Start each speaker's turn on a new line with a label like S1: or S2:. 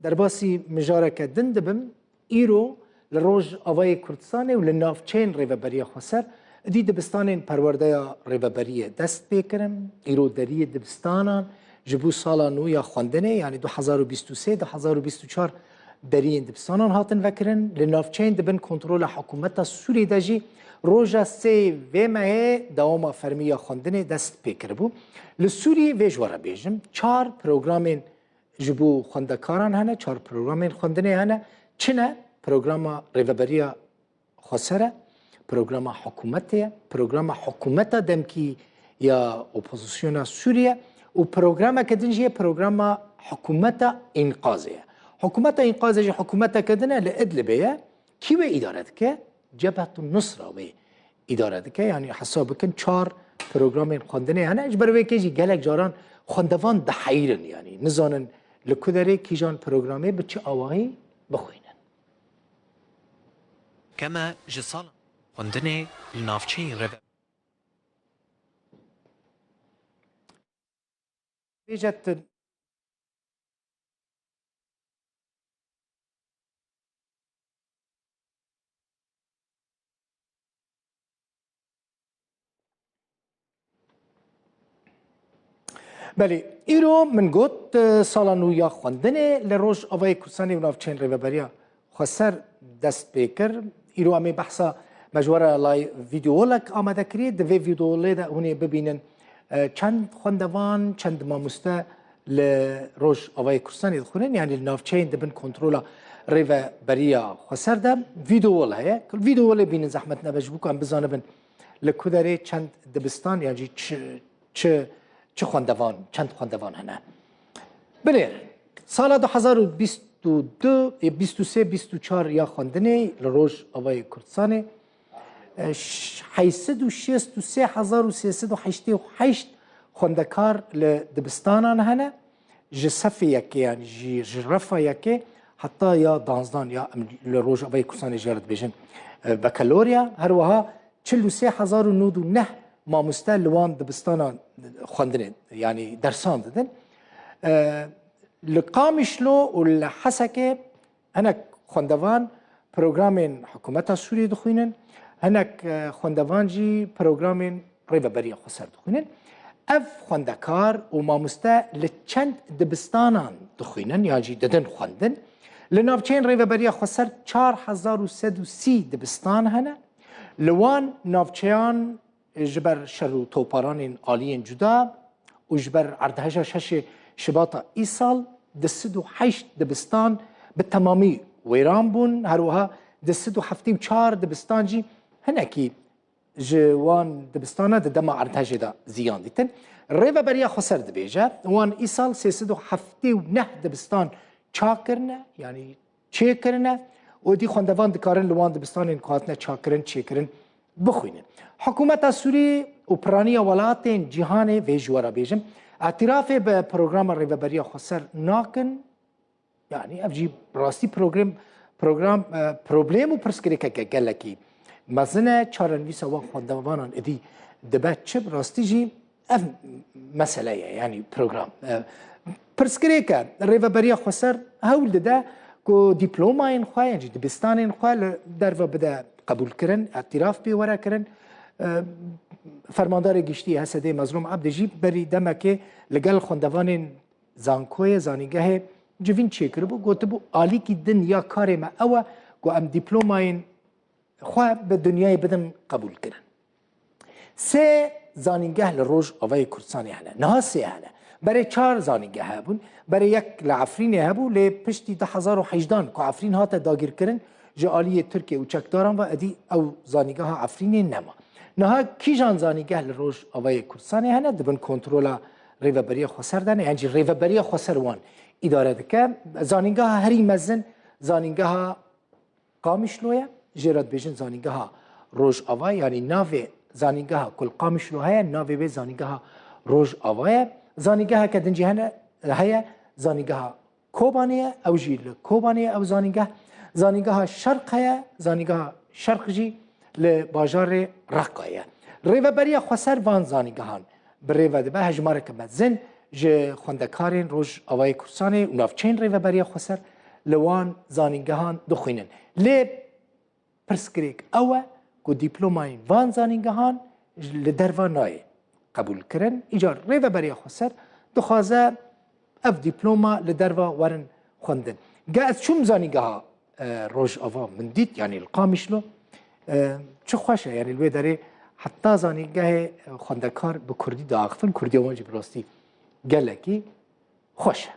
S1: درباسی مجاره که دن دبم ایرو لروج آوای کردستان و لنافچین ریوبری خسر دی دبستان پرورده ریوبری دست بکرم ایرو دری دبستانان جبو سالا نو یا خواندنه یعنی 2023 2024 دری دبستانان هاتن وکرن لنافچین دبن کنترل حکومت سوری دجی روژا سی و مه دوام فرمی خواندنه دست بکربو لسوری ویجوارا بیجم 4 پروگرامین جبو خواندکاران هنه 4 پروگرامین خواندنه هنه چنه پروگرام ریوبری خسره پروگرام حکومتیه پروگرام حکومت دمکی یا اپوزیسیون سوریه و پروگرام کدنجیه پروگرام حکومت انقاذیه حکومت انقاذی حکومت کدنه لادلبیه کی و اداره که جبهه النصره و اداره که یعنی حساب کن 4 پروگرام خواندنه هنه اجبر وی که گلک جاران خواندوان دحیرن یعنی نزانن لکدره کی جان پروگرامه به چه آواهی بخوینن
S2: كما جسال خواندنه لنافچه ریوبری
S1: بیجت بله ایرو من گفت سالانو یا خواندنه لروج آوای کردستانی و نافچین ریوبری خسر دست بکر ایرو امی بحثا مجوره لای ویدیو لک آمده کرید دوی ویدیو لیده هونه ببینن چند خواندوان چند ماموسته لروج آوای کردستانی دخونن یعنی نافچین دبن کنترول ریوبری خسر ده ویدیو له کل ویدیو له بینن زحمت نباش بو کم بزانه بن لکودره چند دبستان یعنی چه خواندوان چند خواندوان هنه بله سال 2022 23 24 یا خواندنه لروج آوای کردستان 863,388 خواندکار لدبستانان هنه جسفه یکی یعنی جرفه یکی حتی یا دانزدان یا لروج آوای کردستان جارت بیشن بکالوریا هر وها 43,099 ماموسته لوان دبستان خواندنه یعنی درسان دادن لقامشلو و لحسکه هنک خواندوان پروگرام حکومت سوریه دخوینن هنک خواندوان جی پروگرام ریوبری خسر دخوینن اف خواندکار و ماموسته لچند دبستانان دخوینن یعنی جی ددن خواندن لنافچین ریوبری خسر 4130 دبستان هنه لوان نافچیان جبر شر و توپاران عالی جدا و جبر اردهجا شش شباط ایسال دستو 8 دبستان به تمامی ویران بون هروها دستو 74 دبستان جی هنکی جوان دبستان ده دما اردهجا دا زیان دیتن ریوبری خسر دبیجه وان ایسال 379 دبستان چاکرنه یعنی چه کرنه و دی خواندوان دکارن لوان دبستان این قاتنه چاکرن چه کرن بخوینه حکومت سوری و پرانی ولایت جهان ویجوارا بیجم اعتراف به پروگرام ریوبری خسر ناکن یعنی افجی راستی پروبلم و پرسکری که گلکی مزنه چارنویس و خواندوانان ادی دبت چه راستی جی اف مسئله یعنی پروگرام پرسکری که ریوبری خسر هول ده کو دیپلوما این خواه یعنی دبستان این خواه در و بده قبول کرن اعتراف به ورا کرن فرماندار گشتی حسده مظلوم عبدجی بری دمکه لگل خواندوان زانکوی زانیگه جوین چه کربو گوتبو عالی کی دنیا کار ما او گو ام دیپلوماین خواه به دنیای بدم قبول کرن سه زانیگه لروج آوای کردستانی هنه نه سه هنه برای 4 زانیگه هبون برای یک لعفرین هبو لپشتی 2018 که عفرین هات داگیر کرن جالی ترکیه و چکداران و ادی او زانیگه ها عفرین نما نه کی جان زانیگه لروج آوای کردستانی هنه دبن کنترل ریوبری خسر دنه یعنی ریوبری خسر وان اداره دکه زانیگه ها هری مزن زانیگه ها قامشلویه جرات بیشن زانیگه ها روج آوای یعنی ناوی زانیگه ها کل قامشلوه ناوی به زانیگه ها روج آوای زانیگه ها کدنجی هنه هیا زانیگه ها کوبانیه او جیل کوبانیه او زانیگه ها شرق هیا زانیگه ها شرق جی لباجار رقایه ریوبری خسر وان زانیگه هان بریو ده به هجماره که مزن ج خوندکارین روج آوای کردستانی و نافچین ریوبری خسر لوان زانینگهان دخوینن لی پرسکریک اوه کو دیپلومای وان زانینگهان لدروا نای قبول کرن ایجار ریو بریا خسر دخوازه اف دیپلوما لدروا ورن خوندن قاعد شو زانینگها روج آوا من دید یعنی القامشلو چه خوشه یعنی الوی داره حتی زانینگه خوندکار به کردی داغتن کردی وانجی براستی گلکی خوشه